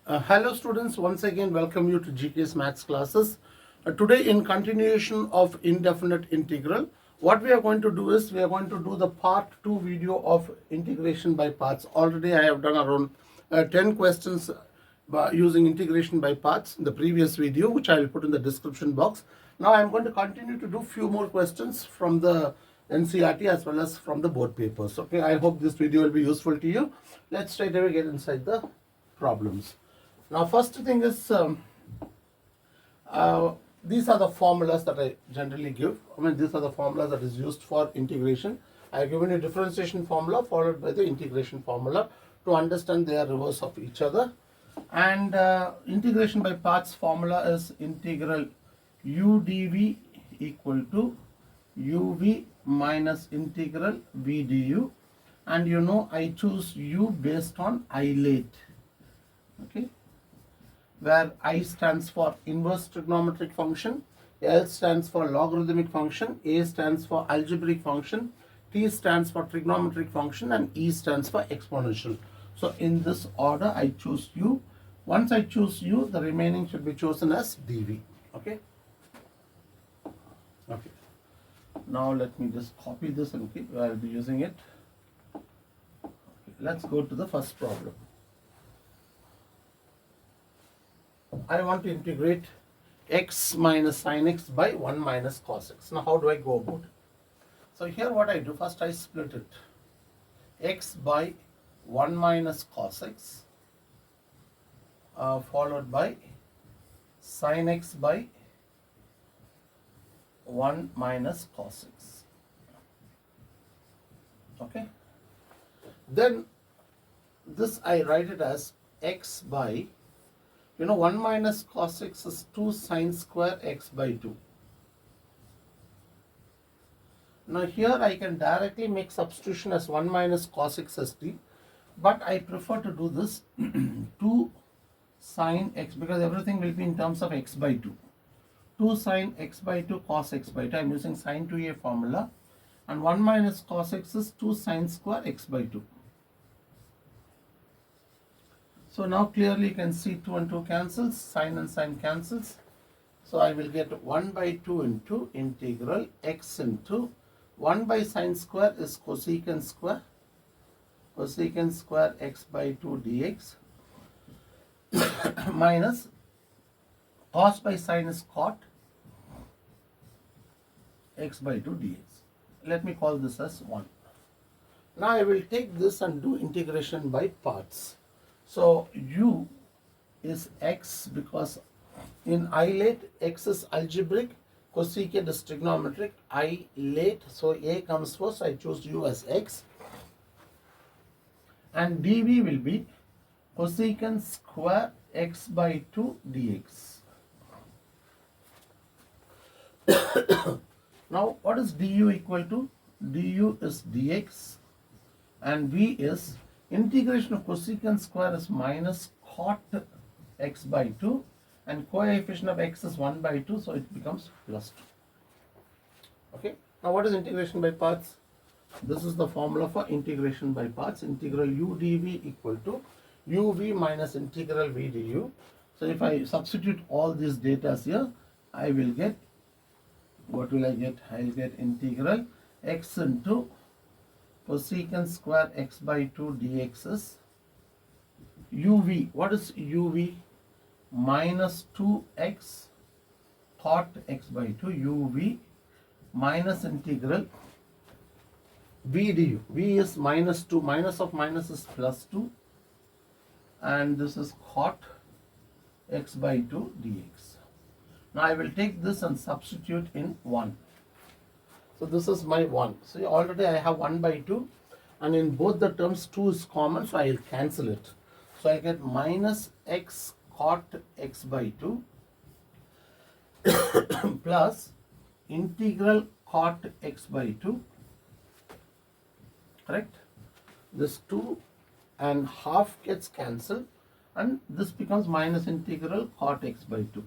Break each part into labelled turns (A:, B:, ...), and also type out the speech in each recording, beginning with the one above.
A: Hello students, once again welcome you to GK's maths classes. Today in continuation of indefinite integral, what we are going to do is we are going to do the part 2 video of integration by parts. Already I have done around 10 questions using integration by parts in the previous video, which I will put in the description box. Now I am going to continue to do few more questions from the NCERT as well as from the board papers. Okay, I hope this video will be useful to you. Let's straight away get inside the problems. Now, first thing is these are the formulas that I generally give. These are the formulas that is used for integration. I have given you differentiation formula followed by the integration formula to understand they are reverse of each other. And integration by parts formula is integral u dv equal to uv minus integral v du. And you know I choose u based on isolate. Okay, where I stands for inverse trigonometric function, L stands for logarithmic function, A stands for algebraic function, T stands for trigonometric function, and E stands for exponential. So in this order I choose U. Once I choose U, the remaining should be chosen as dV. Okay. Okay. Now let me just copy this and I'll be using it. Okay. Let's go to the first problem. I want to integrate x minus sin x by 1 minus cos x. Now how do I go about it? So here what I do, first I split it. X by 1 minus cos x followed by sin x by 1 minus cos x. Okay. Then this I write it as x by 1 minus cos x is 2 sine square x by 2. Now here I can directly make substitution as 1 minus cos x as t, but I prefer to do this 2 sine x, because everything will be in terms of x by 2. 2 sine x by 2 cos x by 2. I am using sin 2a formula, and 1 minus cos x is 2 sine square x by 2. So now clearly you can see 2 and 2 cancels, sine and sine cancels. So I will get 1 by 2 into integral x into 1 by sine square is cosecant square x by 2 dx minus cos by sine is cot x by 2 dx. Let me call this as 1. Now I will take this and do integration by parts. So u is x, because in isolate x is algebraic, cosecant is trigonometric, isolate, so a comes first, I choose u as x, and dv will be cosecant square x by 2 dx. Now what is du equal to? Du is dx, and v is integration of cosecant square is minus cot x by 2, and coefficient of x is 1 by 2, so it becomes plus 2. Okay. Now what is integration by parts? This is the formula for integration by parts. Integral u dv equal to uv minus integral v du. So if I substitute all these data here, I will get, what will I get? I will get integral x into cosecant square x by 2 dx is uv. What is uv? Minus 2x cot x by 2, uv minus integral v du. V is minus 2, minus of minus is plus 2, and this is cot x by 2 dx. Now I will take this and substitute in 1. So this is my 1. So already I have 1 by 2, and in both the terms 2 is common, so I will cancel it. So I get minus x cot x by 2 plus integral cot x by 2, correct? This 2 and half gets cancelled, and this becomes minus integral cot x by 2.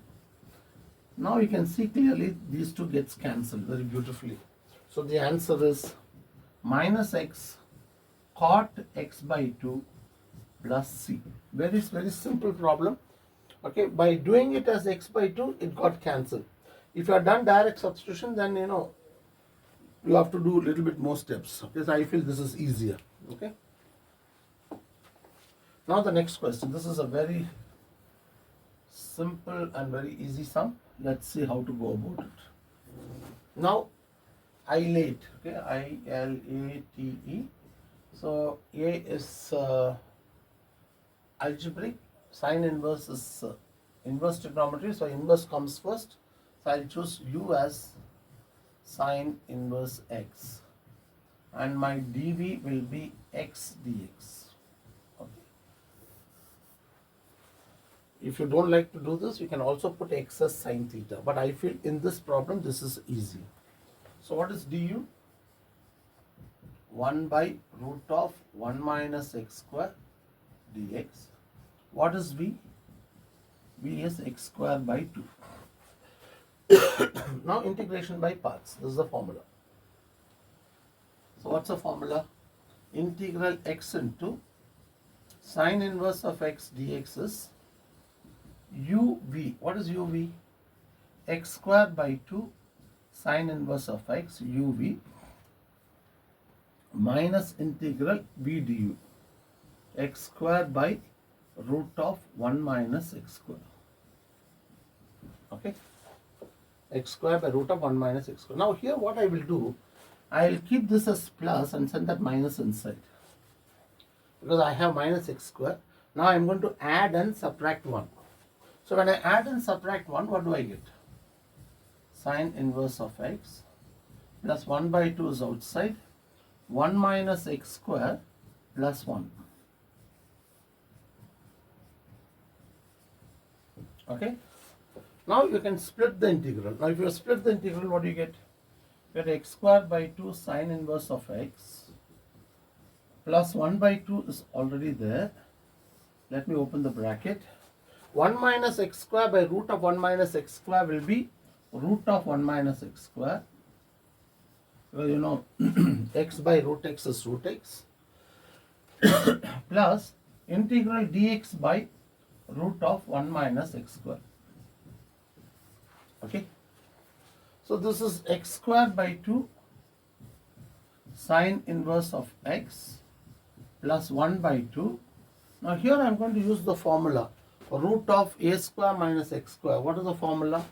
A: Now you can see clearly these two gets cancelled very beautifully. So the answer is minus x cot x by 2 plus c. Very, very simple problem. Okay, by doing it as x by 2, it got cancelled. If you have done direct substitution, then you have to do a little bit more steps. Okay, so I feel this is easier. Okay. Now the next question. This is a very simple and very easy sum. Let's see how to go about it. Now, ILATE. Okay, ILATE. So A is algebraic. Sine inverse is inverse trigonometry. So inverse comes first. So I'll choose U as sine inverse x, and my dv will be x dx. Okay. If you don't like to do this, you can also put x as sine theta, but I feel in this problem this is easy. So what is du? 1 by root of 1 minus x square dx. What is v? V is x square by 2. Now integration by parts. This is the formula. So what's the formula? Integral x into sine inverse of x dx is uv. What is uv? X square by 2 sine inverse of x uv minus integral v du. X square by root of 1 minus x square. Okay. X square by root of 1 minus x square. Now here what I will do, I will keep this as plus and send that minus inside, because I have minus x square. Now I am going to add and subtract 1. So when I add and subtract 1, what do I get? Sine inverse of x plus 1 by 2 is outside, 1 minus x square plus 1. Okay. Now you can split the integral. Now if you split the integral, what do you get? You get x square by 2 sine inverse of x plus 1 by 2 is already there. Let me open the bracket. 1 minus x square by root of 1 minus x square will be root of 1 minus x square. Well, x by root x is root x plus integral dx by root of 1 minus x square. Okay. So this is x square by 2 sine inverse of x plus 1 by 2. Now here I am going to use the formula root of a square minus x square. What is the formula?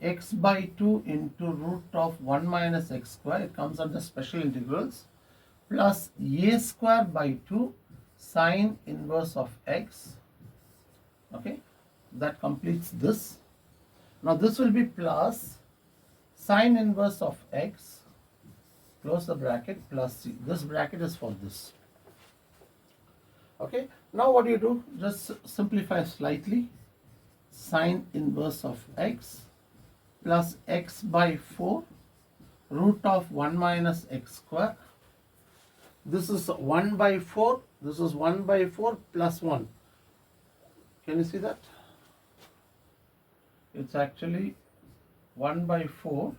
A: X by 2 into root of 1 minus x square. It comes under special integrals plus a square by 2 sine inverse of x. Okay. That completes this. Now this will be plus sine inverse of x, close the bracket, plus c. This bracket is for this. Okay. Now what do you do? Just simplify slightly. Sine inverse of x plus x by 4 root of 1 minus x square. This is 1 by 4. This is 1 by 4 plus 1. Can you see that? It's actually 1 by 4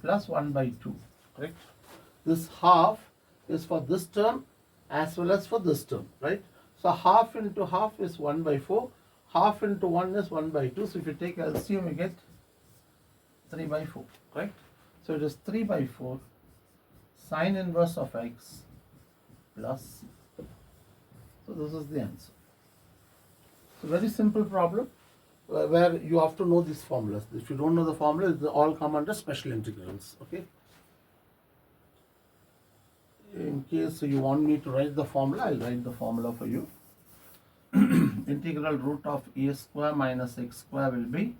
A: plus 1 by 2, correct? This half is for this term as well as for this term, right? So half into half is 1 by 4, half into 1 is 1 by 2. So if you take LCM, you get 3 by 4, right? So it is 3 by 4 sine inverse of x plus c. So this is the answer. So very simple problem where you have to know these formulas. If you don't know the formulas, they all come under special integrals. Okay. In case you want me to write the formula, I'll write the formula for you. Integral root of a square minus x square will be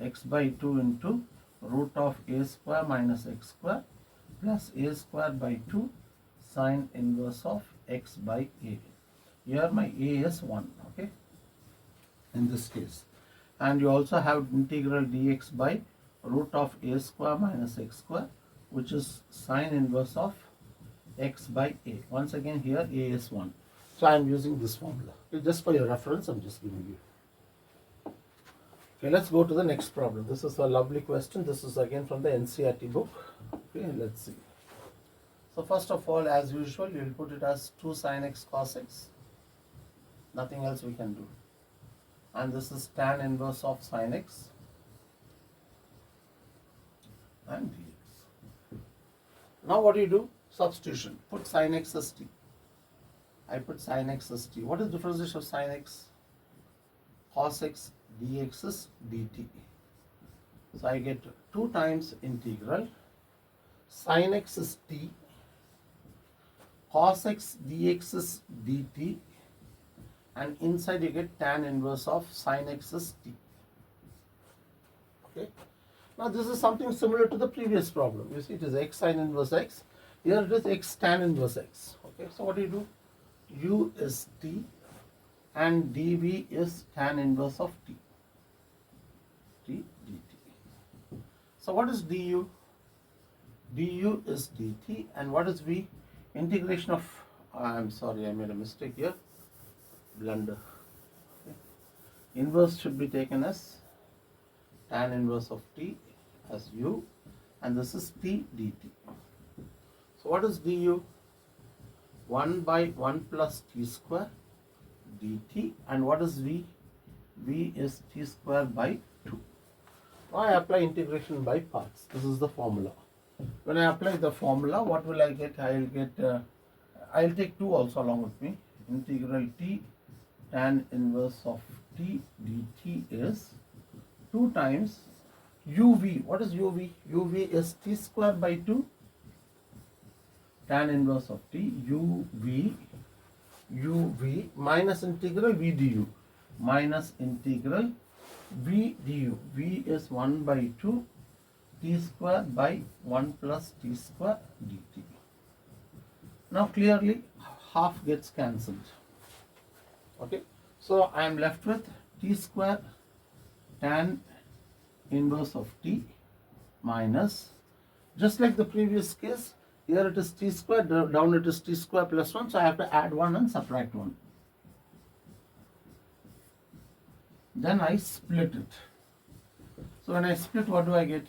A: x by 2 into root of a square minus x square plus a square by 2 sine inverse of x by a. Here my a is 1, okay, in this case. And you also have integral dx by root of a square minus x square, which is sine inverse of x by a. Once again here a is 1. So I am using this formula. Okay, just for your reference, I am just giving you. Okay, let's go to the next problem. This is a lovely question. This is again from the NCERT book. Okay, let's see. So first of all, as usual, you will put it as 2 sin x cos x. Nothing else we can do. And this is tan inverse of sin x and dx. Now what do you do? Substitution. Put sin x as t. I put sin x as t. What is the differentiation of sin x? Cos x dx is dt. So I get 2 times integral sin x is t, cos x dx is dt, and inside you get tan inverse of sin x is t. Okay. Now this is something similar to the previous problem. You see, it is x sin inverse x. Here it is x tan inverse x. Okay. So what do you do? U is t and dv is tan inverse of t. T dt. So what is du? Du is dt, and what is v? Integration of, I'm sorry, I made a mistake here. Blunder. Okay. Inverse should be taken as tan inverse of t as u, and this is t dt. So what is du? 1 by 1 plus t square dt, and what is v? V is t square by 2. Now I apply integration by parts. This is the formula. When I apply the formula, what will I get? I will get, I'll take 2 also along with me. Integral t tan inverse of t dt is 2 times uv. What is uv? uv is t square by 2 tan inverse of t uv minus integral v du minus integral v du. V is 1 by 2 t square by 1 plus t square dt. Now clearly half gets cancelled. Okay, so I am left with t square tan inverse of t minus, just like the previous case, here it is t square, down it is t square plus 1, so I have to add 1 and subtract 1. Then I split it. So when I split, what do I get?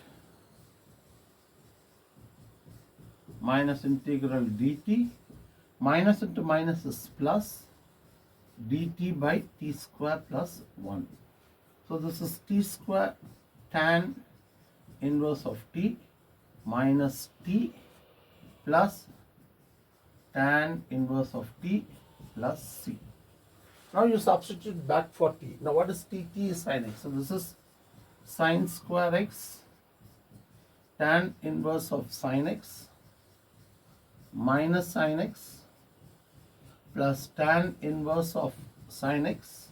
A: Minus integral dt, minus into minus is plus, dt by t square plus 1. So this is t square tan inverse of t minus t plus tan inverse of t plus c. Now you substitute back for t. Now what is t? T is sin x. So this is sin square x tan inverse of sin x minus sin x plus tan inverse of sin x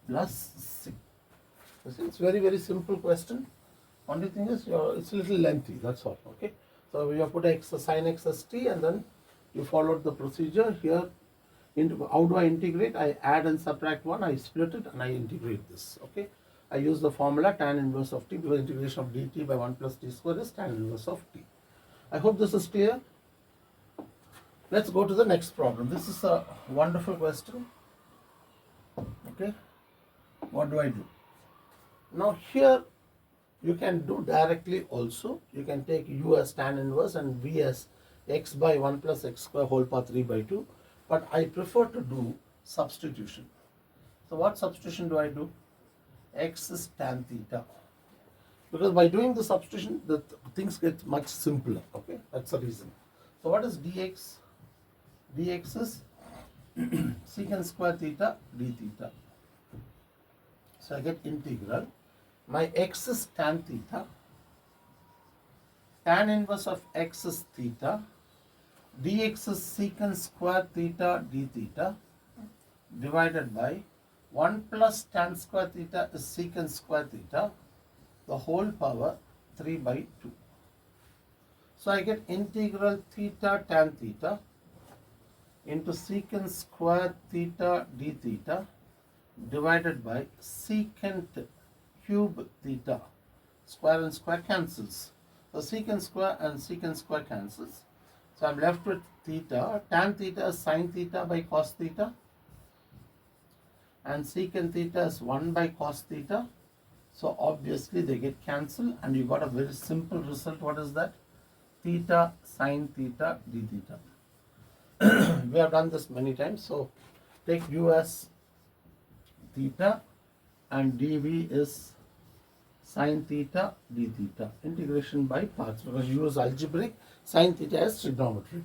A: plus c. It's very, very simple question. Only thing is it's a little lengthy, that's all. Okay. So we have put x sin x as t, and then you followed the procedure here. How do I integrate? I add and subtract 1, I split it, and I integrate this. Okay. I use the formula tan inverse of t, because integration of dt by 1 plus t square is tan inverse of t. I hope this is clear. Let's go to the next problem. This is a wonderful question. Okay. What do I do? Now here you can do directly also. You can take u as tan inverse and v as x by 1 plus x square whole power 3 by 2. But I prefer to do substitution. So what substitution do I do? X is tan theta. Because by doing the substitution, the things get much simpler. Okay, that's the reason. So what is dx? Dx is secant square theta d theta. So I get integral. My x is tan theta. Tan inverse of x is theta. Dx is secant square theta d theta divided by 1 plus tan square theta is secant square theta, the whole power 3 by 2. So I get integral theta tan theta into secant square theta d theta divided by secant cube theta. Square and square cancels. So secant square and secant square cancels. So I'm left with theta. Tan theta is sin theta by cos theta. And secant theta is 1 by cos theta. So obviously they get cancelled, and you got a very simple result. What is that? theta sine theta d theta. We have done this many times. So take u as theta and dv is sine theta d theta. Integration by parts, because u is algebraic, sine theta is trigonometric.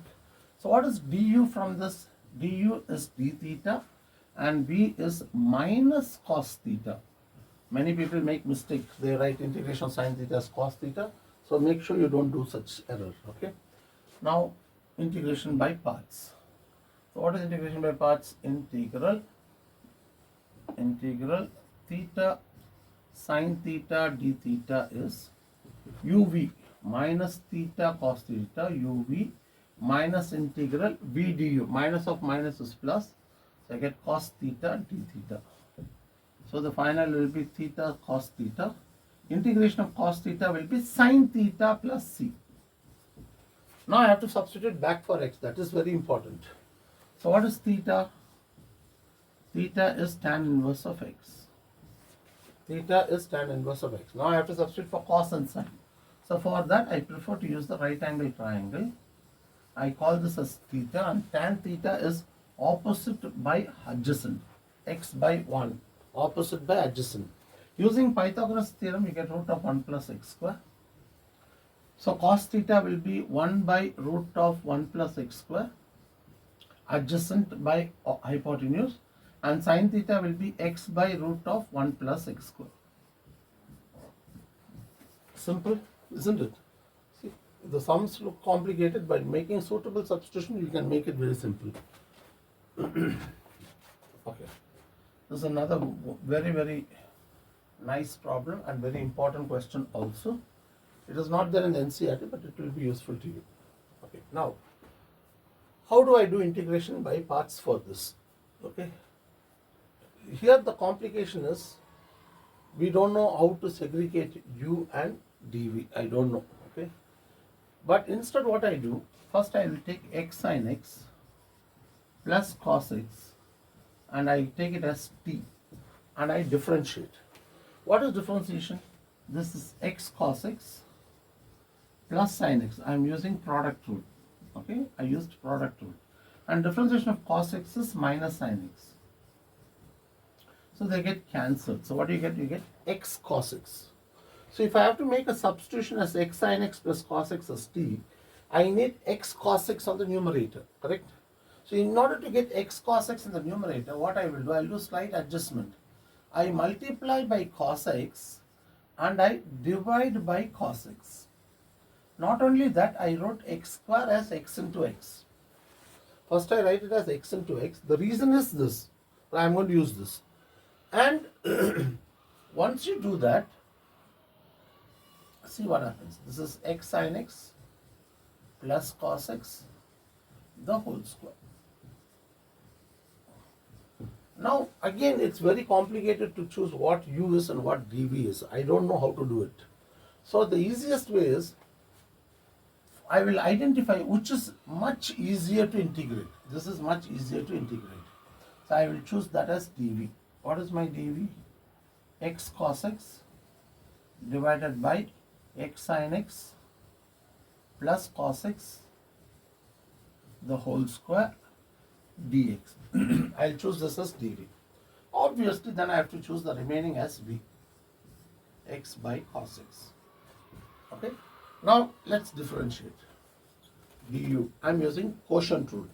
A: So what is du from this? Du is d theta and v is minus cos theta. Many people make mistake. They write integration of sine theta as cos theta. So make sure you don't do such error. Okay. Now integration by parts. So what is integration by parts? Integral theta sine theta d theta is uv minus theta cos theta uv minus integral v du. Minus of minus is plus. So I get cos theta d theta. So the final will be theta cos theta. Integration of cos theta will be sine theta plus c. Now I have to substitute back for x. That is very important. So what is theta? Theta is tan inverse of x. Theta is tan inverse of x. Now I have to substitute for cos and sine. So for that I prefer to use the right angle triangle. I call this as theta, and tan theta is opposite by adjacent. X by 1. Opposite by adjacent. Using Pythagoras theorem, you get root of 1 plus x square. So cos theta will be 1 by root of 1 plus x square, adjacent by hypotenuse, and sin theta will be x by root of 1 plus x square. Simple, isn't it? See, the sums look complicated, but making suitable substitution, you can make it very simple. Okay. This is another very nice problem and very important question also. It is not there in the NCERT, but it will be useful to you. Okay. Now, how do I do integration by parts for this? Okay. Here the complication is we don't know how to segregate u and dv. I don't know. Okay. But instead what I do, first I will take x sin x plus cos x and I take it as t and I differentiate. What is differentiation? This is x cos x plus sin x. I am using product rule. Okay, I used product rule. And differentiation of cos x is minus sin x. So they get cancelled. So what do you get? You get x cos x. So if I have to make a substitution as x sin x plus cos x as t, I need x cos x on the numerator, correct? So in order to get x cos x in the numerator, what I will do? I will do slight adjustment. I multiply by cos x and I divide by cos x. Not only that, I wrote x square as x into x. First I write it as x into x. The reason is this. I am going to use this. And once you do that, see what happens. This is x sin x plus cos x, the whole square. Now again, it's very complicated to choose what u is and what dv is. I don't know how to do it. So the easiest way is, I will identify which is much easier to integrate. This is much easier to integrate. So I will choose that as dv. What is my dv? X cos x divided by x sin x plus cos x, the whole square, dx. I'll choose this as dv. Obviously, then I have to choose the remaining as v, x by cos x. Okay. Now let's differentiate. du. I'm using quotient rule.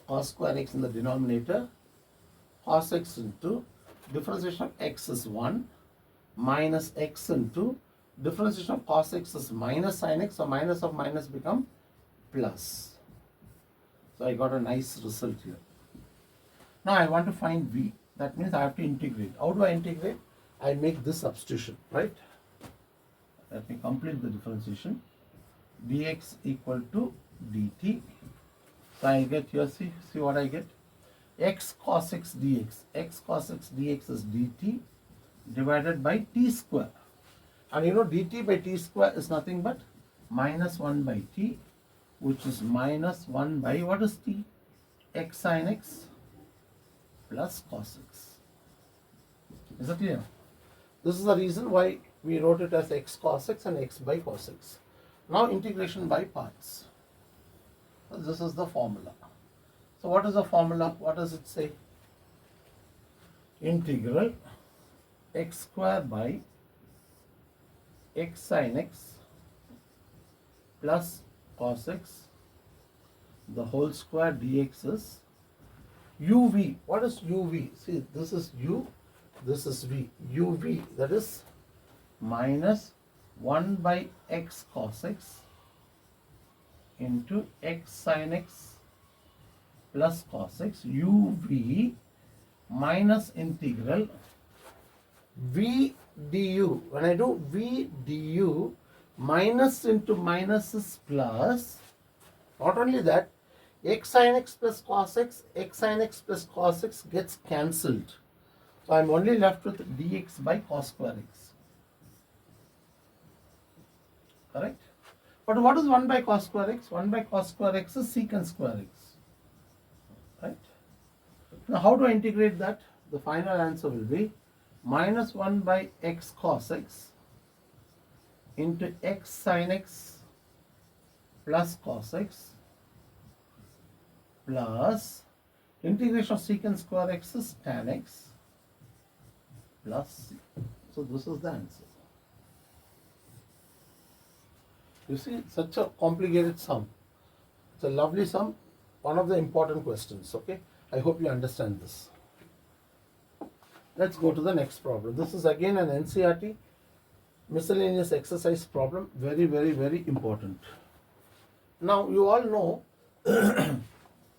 A: Cos square x in the denominator, cos x into differentiation of x is 1 minus x into differentiation of cos x is minus sin x. So minus of minus become plus. So I got a nice result here. Now I want to find v. That means I have to integrate. How do I integrate? I make this substitution, right? Let me complete the differentiation. Dx equal to dt. So I get here, see what I get? X cos x dx. X cos x dx is dt divided by t square. And you know dt by t square is nothing but minus 1 by t, which is minus 1 by, what is t? X sin x plus cos x. Is that clear? This is the reason why we wrote it as x cos x and x by cos x. Now integration by parts. This is the formula. So what is the formula? What does it say? Integral x square by x sin x plus cos x the whole square dx is uv. What is uv? See, this is u, this is v. uv, that is minus 1 by x cos x into x sin x plus cos x, uv minus integral v du. When I do v du, minus into minus is plus. Not only that, x sin x plus cos x, x sin x plus cos x gets cancelled. So I am only left with dx by cos square x. Correct? But what is 1 by cos square x? 1 by cos square x is secant square x. Right? Now how do I integrate that? The final answer will be minus 1 by x cos x into x sin x plus cos x plus integration of secant square x is tan x plus c. So this is the answer. You see, it's such a complicated sum. It's a lovely sum, one of the important questions, okay? I hope you understand this. Let's go to the next problem. This is again an NCERT miscellaneous exercise problem. Very, very, very important. Now, you all know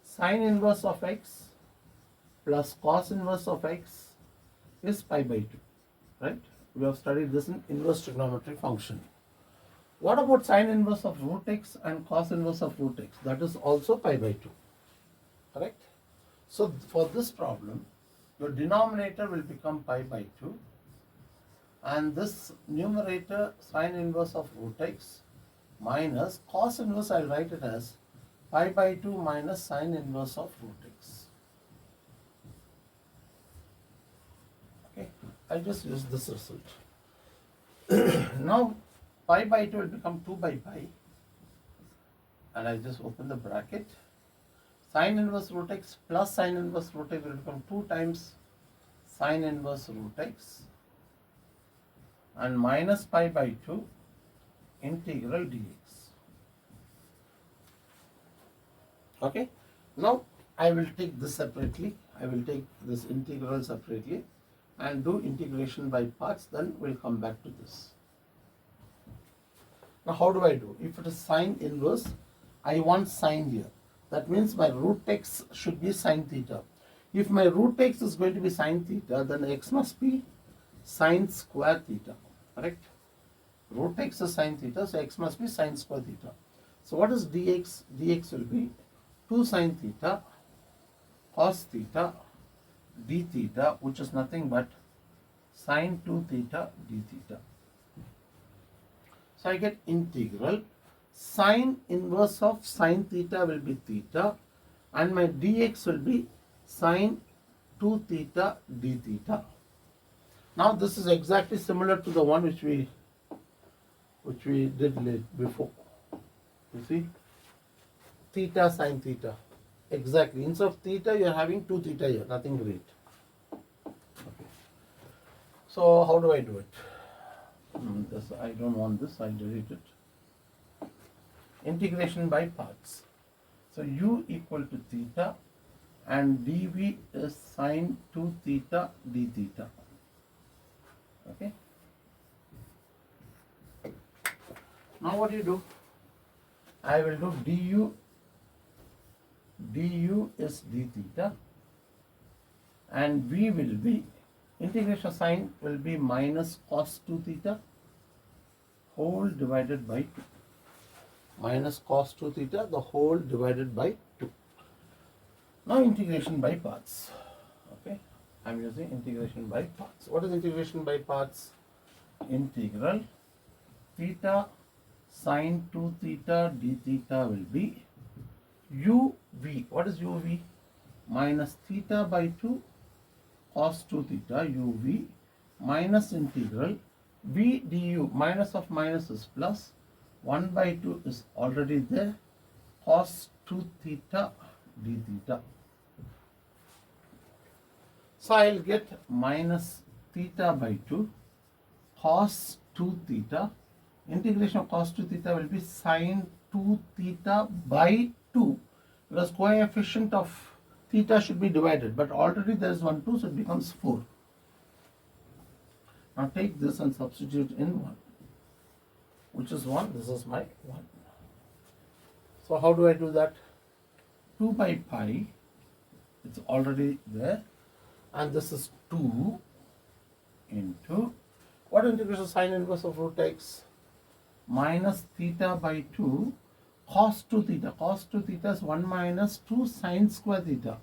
A: sine inverse of x plus cos inverse of x is pi by 2, right? We have studied this in inverse trigonometry function. What about sine inverse of root x and cos inverse of root x? That is also pi by 2, correct? So, for this problem, your denominator will become pi by 2 and this numerator sine inverse of root x minus cos inverse, I will write it as pi by 2 minus sine inverse of root x. Okay, I just use this result. Now pi by 2 will become 2 by pi and I just open the bracket. Sine inverse root x plus sine inverse root x will become 2 times sine inverse root x and minus pi by 2 integral dx. Okay. Now I will take this separately. I will take this integral separately and do integration by parts. Then we'll come back to this. Now how do I do? If it is sine inverse, I want sine here. That means my root x should be sine theta. If my root x is going to be sine theta, then x must be sine square theta. Correct? Root x is sine theta, so x must be sine square theta. So what is dx? Dx will be 2 sine theta cos theta d theta, which is nothing but sine 2 theta d theta. So I get integral sine inverse of sine theta will be theta and my dx will be sine 2 theta d theta. Now this is exactly similar to the one which we did before. You see, theta sine theta, exactly. Instead of theta, you are having 2 theta here. Nothing great. Okay. So how do I do it? This, I don't want this. I delete it. Integration by parts. So u equal to theta and dv is sine 2 theta d theta. Okay. Now what do you do? I will do du is d theta and v will be integration of sine will be minus cos 2 theta whole divided by 2. Minus cos 2 theta the whole divided by 2. Now integration by parts. Okay, I am using integration by parts. What is integration by parts? Integral theta sine 2 theta d theta will be uv. What is uv? Minus theta by 2 cos 2 theta uv minus integral v du, minus of minus is plus 1 by 2 is already there. Cos 2 theta d theta. So I'll get minus theta by 2 cos 2 theta. Integration of cos 2 theta will be sine 2 theta by 2, because coefficient of theta should be divided, but already there is 1 2, so it becomes 4. Now take this and substitute in 1, which is 1. This is my 1. So how do I do that? 2 by pi, it's already there, and this is 2 into, what integration of sine inverse of root x? Minus theta by 2 cos 2 theta. Cos 2 theta is 1 minus 2 sine square theta.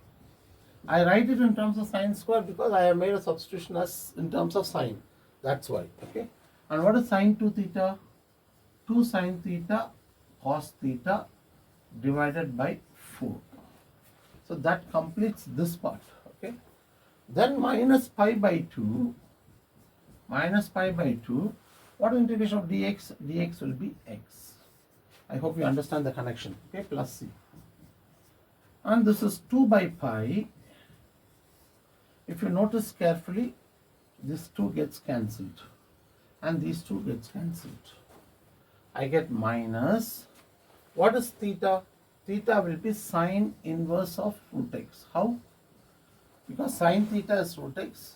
A: I write it in terms of sine square because I have made a substitution as in terms of sine. That's why. Okay. And what is sine 2 theta? 2 sine theta cos theta divided by 4. So that completes this part. Okay. Then minus pi by 2. Minus pi by 2. What integration of dx? Dx will be x. I hope you understand the connection. Okay, plus c. And this is 2 by pi. If you notice carefully, this 2 gets cancelled. And these 2 gets cancelled. I get minus. What is theta? Theta will be sine inverse of root x. How? Because sine theta is root x.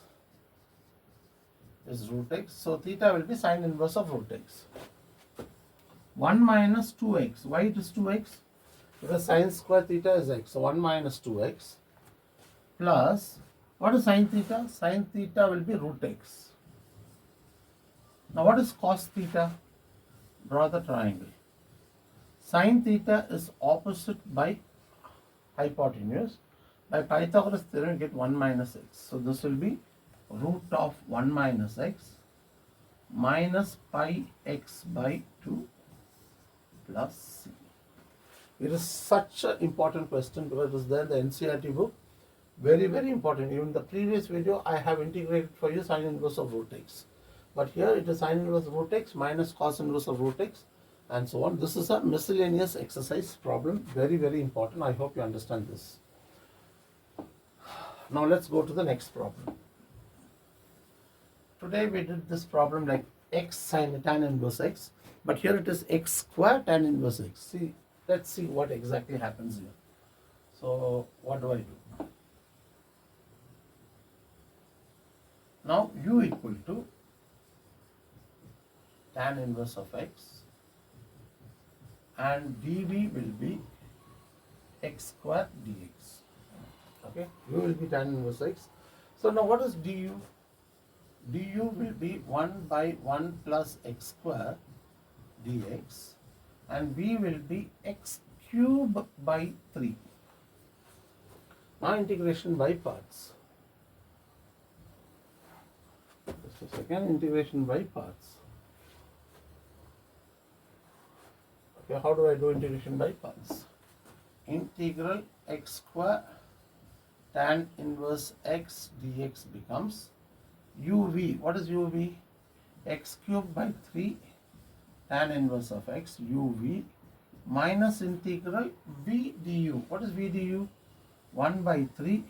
A: So theta will be sine inverse of root x. 1 minus 2x. Why it is 2x? Because sine square theta is x. So 1 minus 2x plus, what is sine theta? Sine theta will be root x. Now what is cos theta? Draw the triangle. Sine theta is opposite by hypotenuse. By Pythagoras theorem you get 1 minus x. So this will be root of 1 minus x minus pi x by 2 plus c. It is such an important question because it is there in the NCERT book. Very, very important. Even in the previous video I have integrated for you sine inverse of root x. But here it is sine inverse of root x minus cos inverse of root x and so on. This is a miscellaneous exercise problem. Very, very important. I hope you understand this. Now let's go to the next problem. Today we did this problem like x sine tan inverse x, but here it is x square tan inverse x. See, let's see what exactly happens here. So what do I do? Now u equal to tan inverse of x and dv will be x square dx. Okay, u will be tan inverse x. So now what is du? Du will be 1 by 1 plus x square dx and v will be x cube by 3. Now integration by parts. Just a second, integration by parts. Okay, how do I do integration by parts? Integral x square tan inverse x dx becomes uv. What is uv? X cube by 3 tan inverse of x uv minus integral v du. What is v du? 1 by 3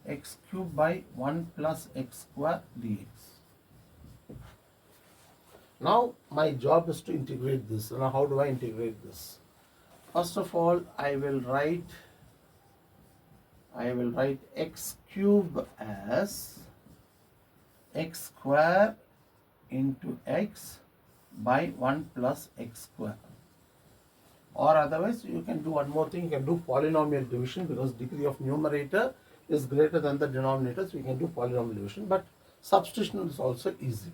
A: x cube by 1 plus x square dx. Now my job is to integrate this. Now how do I integrate this? First of all, I will write x cube as x square into x by 1 plus x square. Or otherwise you can do one more thing, you can do polynomial division because degree of numerator is greater than the denominator, so you can do polynomial division, but substitution is also easy.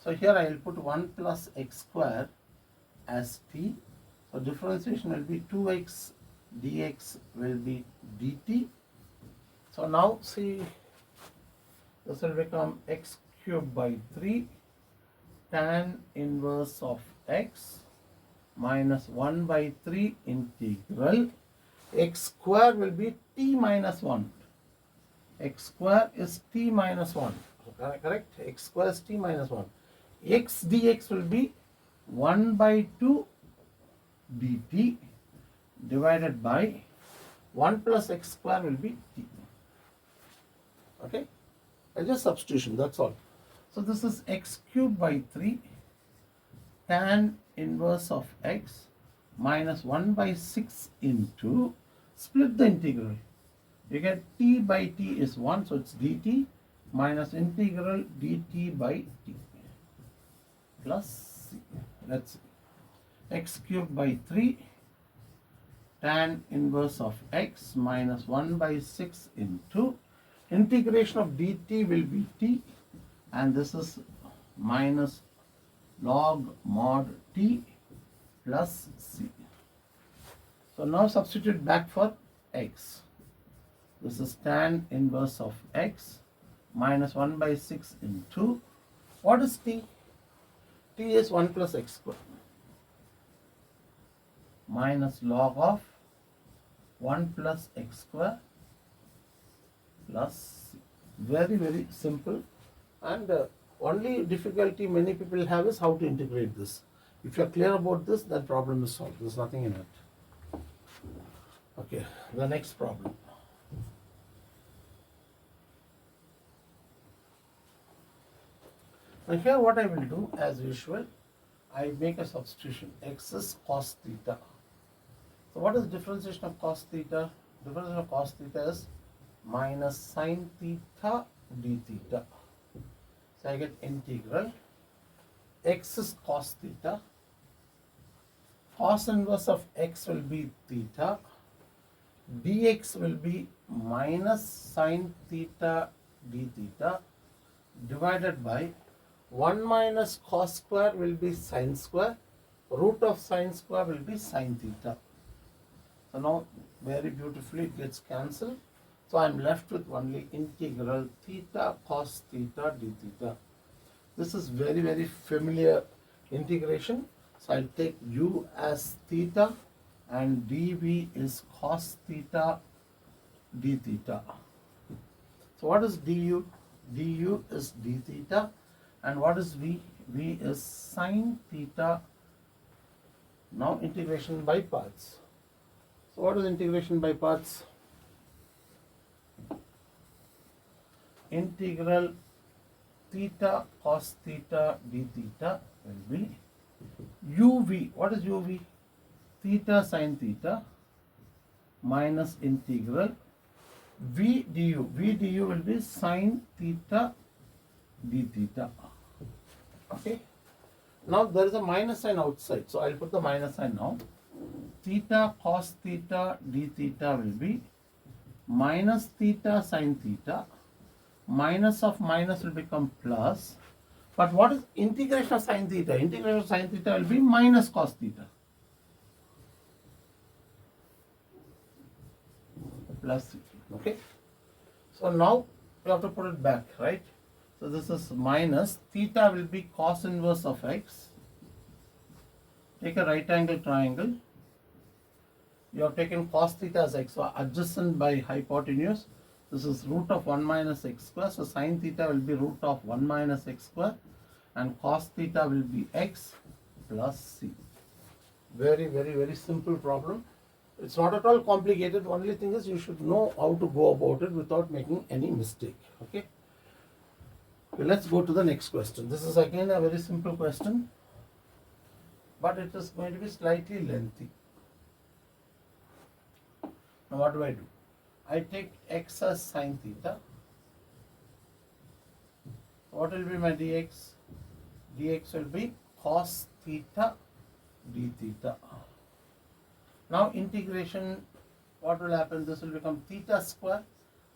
A: So here I will put 1 plus x square as t. So differentiation will be 2x dx will be dt. So now see, this will become x cube by 3 tan inverse of x minus 1 by 3 integral x square will be t minus 1. X square is t minus 1. Correct? X square is t minus 1. X dx will be 1 by 2 dt divided by 1 plus x square will be t. Okay, just substitution, that's all. So this is x cubed by 3 tan inverse of x minus 1 by 6 into, split the integral. You get t by t is 1, so it's dt minus integral dt by t plus c. Let's see. X cubed by 3 tan inverse of x minus 1 by 6 into integration of dt will be t, and this is minus log mod t plus c. So now substitute back for x. This is tan inverse of x minus 1 by 6 into, what is t? T is 1 plus x square minus log of 1 plus x square plus c. Very, very simple, and only difficulty many people have is how to integrate this. If you are clear about this, that problem is solved. There is nothing in it. Okay, the next problem. Now here what I will do, as usual, I make a substitution. X is cos theta. So what is differentiation of cos theta? Differentiation of cos theta is minus sin theta d theta. So I get integral. X is cos theta. Cos inverse of x will be theta. Dx will be minus sin theta d theta divided by 1 minus cos square will be sin square. Root of sin square will be sin theta. So now very beautifully it gets cancelled. So I am left with only integral theta cos theta d theta. This is very, very familiar integration. So I'll take u as theta and dv is cos theta d theta. So what is du? Du is d theta, and what is v? V is sin theta. Now integration by parts. So what is integration by parts? Integral theta cos theta d theta will be uv. What is uv? Theta sin theta minus integral v du. V du will be sin theta d theta. Okay. Now there is a minus sign outside, so I'll put the minus sign now. Theta cos theta d theta will be minus theta sin theta. Minus of minus will become plus. But what is integration of sin theta? Integration of sin theta will be minus cos theta. Plus theta. Okay. So now you have to put it back, right? So this is minus, theta will be cos inverse of x. Take a right angle triangle. You have taken cos theta as x, so adjacent by hypotenuse. This is root of 1 minus x square. So sin theta will be root of 1 minus x square, and cos theta will be x plus c. Very, very, very simple problem. It's not at all complicated. Only thing is you should know how to go about it without making any mistake. Okay. Okay, let's go to the next question. This is again a very simple question, but it is going to be slightly lengthy. Now what do? I take x as sin theta. What will be my dx? Dx will be cos theta d theta. Now integration, what will happen? This will become theta square,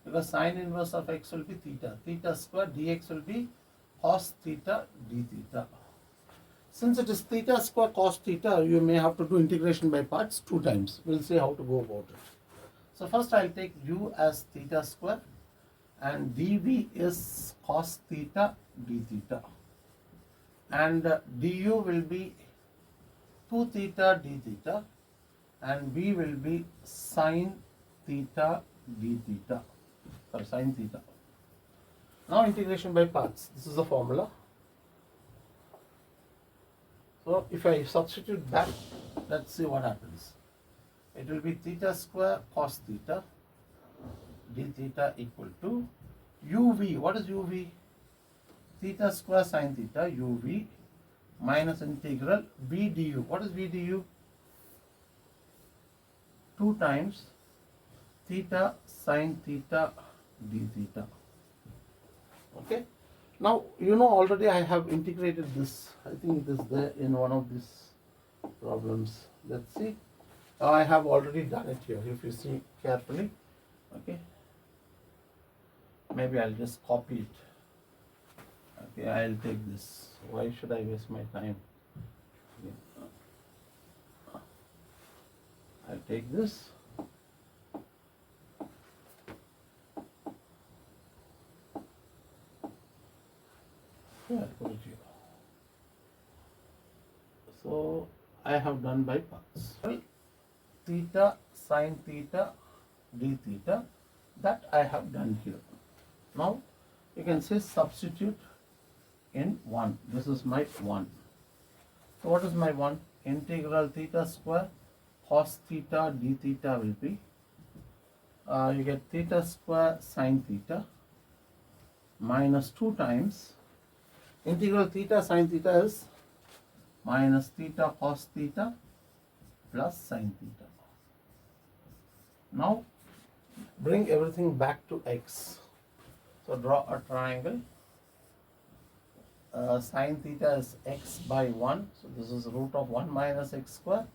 A: because sin inverse of x will be theta. Theta square dx will be cos theta d theta. Since it is theta square cos theta, you may have to do integration by parts 2 times. We'll see how to go about it. So first I'll take u as theta square, and dv is cos theta d theta, and du will be 2 theta d theta, and v will be sin theta d theta. Sorry, sin theta. Now integration by parts. This is the formula. So if I substitute that, let's see what happens. It will be theta square cos theta d theta equal to uv. What is uv? Theta square sin theta uv minus integral v du. What is v du? 2 times theta sin theta d theta. Okay. Now you know already I have integrated this. I think it is there in one of these problems. Let's see. I have already done it here. If you see carefully, okay. Maybe I'll just copy it. Okay, I'll take this. Why should I waste my time? Okay. I'll take this. Yeah, I'll put it here. So I have done by parts. Well, theta sin theta d theta, that I have done here. Now you can say substitute in 1. This is my 1. So what is my 1? Integral theta square cos theta d theta will be, you get theta square sin theta minus 2 times integral theta sin theta is minus theta cos theta plus sin theta. Now bring everything back to x. So draw a triangle. Sin theta is x by 1. So this is root of 1 minus x square.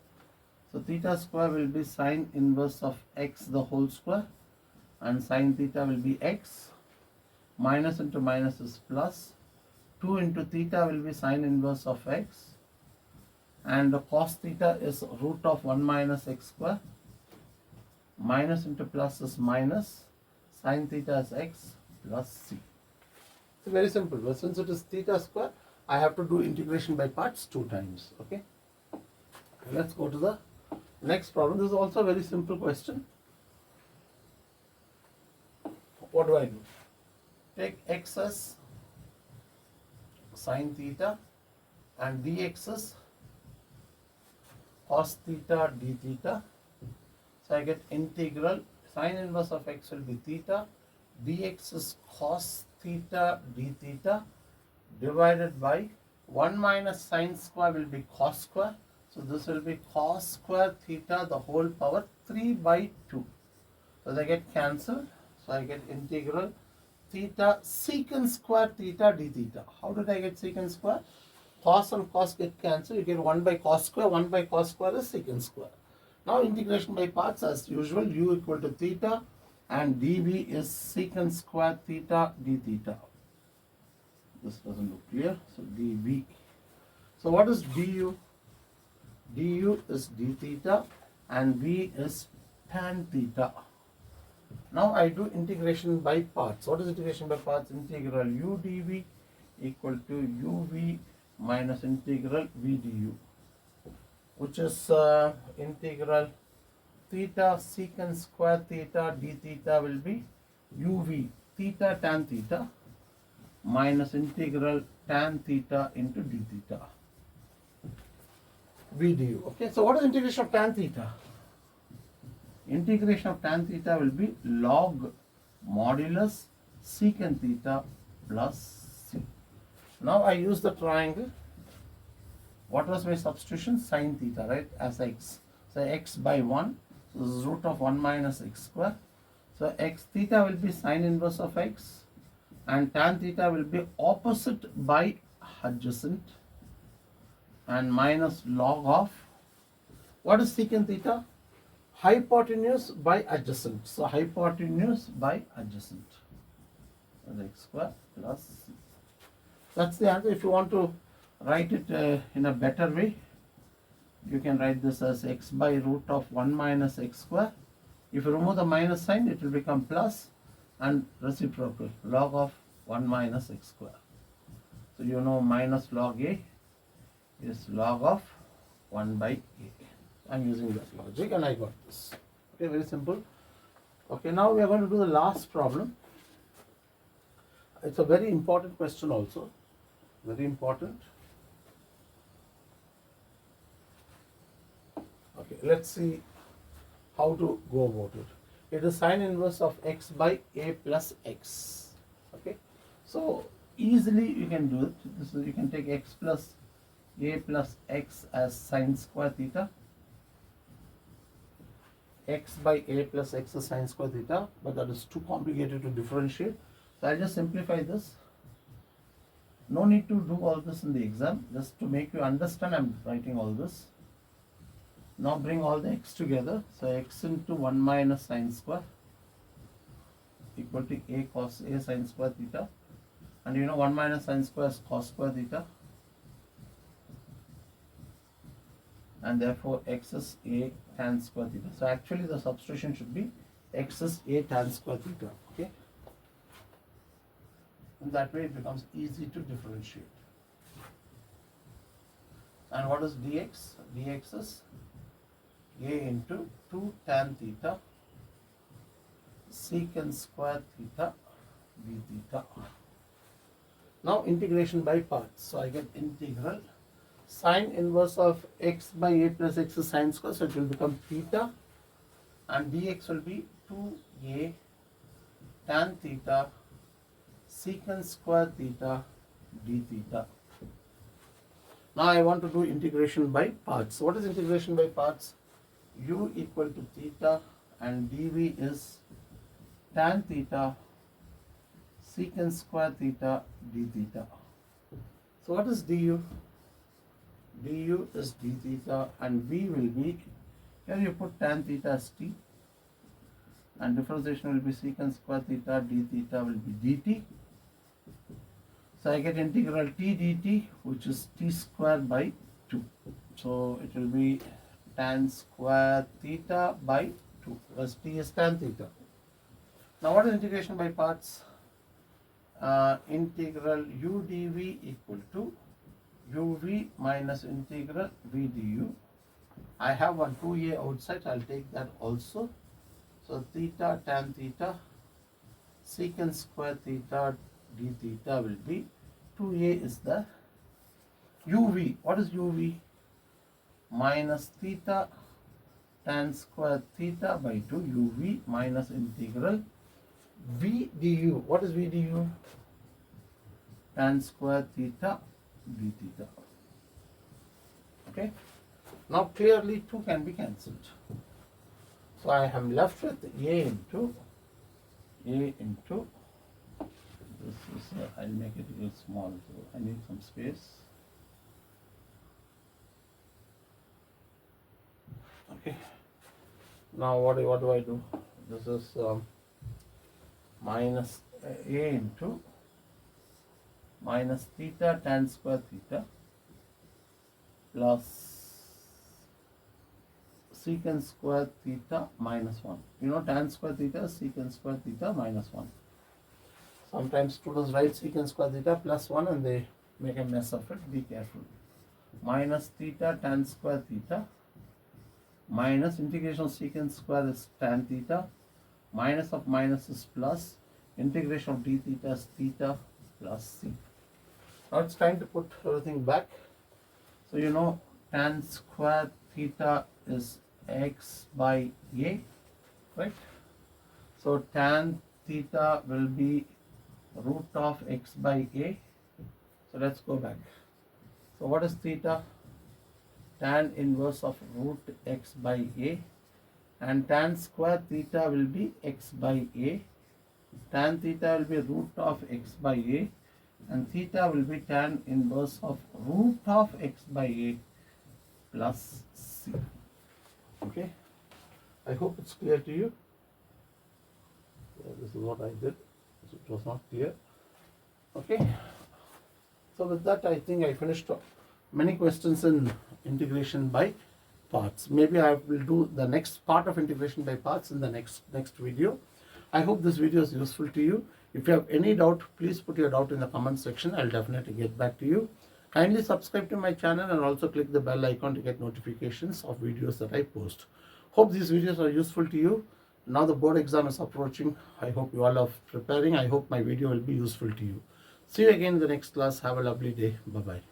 A: So theta square will be sin inverse of x the whole square. And sin theta will be x. Minus into minus is plus. 2 into theta will be sin inverse of x. And the cos theta is root of 1 minus x square. Minus into plus is minus. Sin theta is x plus c. It's very simple. But since it is theta square, I have to do integration by parts 2 times. Okay. Let's go to the next problem. This is also a very simple question. What do I do? Take x as sin theta and dx as cos theta d theta. So I get integral sin inverse of x will be theta, dx is cos theta d theta divided by 1 minus sin square will be cos square. So this will be cos square theta the whole power 3 by 2. So they get cancelled. So I get integral theta secant square theta d theta. How did I get secant square? Cos and cos get cancelled. You get 1 by cos square. 1 by cos square is secant square. Now integration by parts as usual. U equal to theta and dv is secant square theta d theta. This doesn't look clear. So dv. So what is du? Du is d theta and v is tan theta. Now I do integration by parts. What is integration by parts? Integral u dv equal to uv minus integral v du, which is integral theta secant square theta d theta will be uv theta tan theta minus integral tan theta into d theta v du. Okay, so what is integration of tan theta? Integration of tan theta will be log modulus secant theta plus c. Now I use the triangle. What was my substitution? Sin theta, right? As x. So x by 1. So this is root of 1 minus x square. So x theta will be sin inverse of x. And tan theta will be opposite by adjacent. And minus log of. What is secant theta? Hypotenuse by adjacent. So hypotenuse by adjacent. So x square plus c. That's the answer. If you want to write it in a better way, you can write this as x by root of 1 minus x square. If you remove the minus sign, it will become plus and reciprocal log of 1 minus x square. So you know minus log a is log of 1 by a. I'm using that logic and I got this. Okay, very simple. Okay, now we are going to do the last problem. It's a very important question also. Very important. let's see how to go about it. It is sine inverse of x by a plus x. Okay, so easily you can do it. This is, you can take x plus a plus x as sine square theta. X by a plus x is sine square theta, but that is too complicated to differentiate. So I'll just simplify this. No need to do all this in the exam. Just to make you understand, I'm writing all this. Now bring all the x together. So x into 1 minus sine square equal to a cos a sine square theta. And you know 1 minus sine square is cos square theta. And therefore x is a tan square theta. So actually the substitution should be x is a tan square theta. Okay. And that way it becomes easy to differentiate. And what is dx? Dx is a into 2 tan theta secant square theta d theta. Now integration by parts. So I get integral sine inverse of x by a plus x is sine square, so it will become theta, and dx will be 2a tan theta secant square theta d theta. Now I want to do integration by parts. So what is integration by parts? U equal to theta and dv is tan theta secant square theta d theta. So what is du? Du is d theta and v will be, here you put tan theta as t, and differentiation will be secant square theta d theta will be dt. So I get integral t dt, which is t square by 2. So it will be tan square theta by 2, whereas t is tan theta. Now what is integration by parts? Integral u dv equal to uv minus integral v du. I have one 2a outside, I'll take that also. So theta tan theta secant square theta d theta will be 2a is the uv. What is uv? Minus theta tan square theta by 2 uv minus integral v du. What is v du? Tan square theta d theta. Okay. Now clearly 2 can be cancelled. So I am left with a into this is I'll make it a little small, so I need some space. Okay. Now what do I do? This is minus a into minus theta tan square theta plus secant square theta minus 1. You know tan square theta is secant square theta minus 1. Sometimes students write secant square theta plus 1 and they make a mess of it. Be careful. Minus theta tan square theta minus integration of secant square is tan theta, minus of minus is plus, integration of d theta is theta plus c. Now it's time to put everything back. So you know tan square theta is x by a, right? So tan theta will be root of x by a. So let's go back. So what is theta? Tan inverse of root x by a, and tan square theta will be x by a. Tan theta will be root of x by a, and theta will be tan inverse of root of x by a plus c. Okay, I hope it's clear to you. This is what I did. It was not clear. Okay, so with that I think I finished many questions in integration by parts. Maybe I will do the next part of integration by parts in the next video. I hope this video is useful to you. If you have any doubt, please put your doubt in the comment section. I'll definitely get back to you. Kindly subscribe to my channel and also click the bell icon to get notifications of videos that I post. Hope these videos are useful to you. Now the board exam is approaching. I hope you all are preparing. I hope my video will be useful to you. See you again in the next class. Have a lovely day. Bye-bye.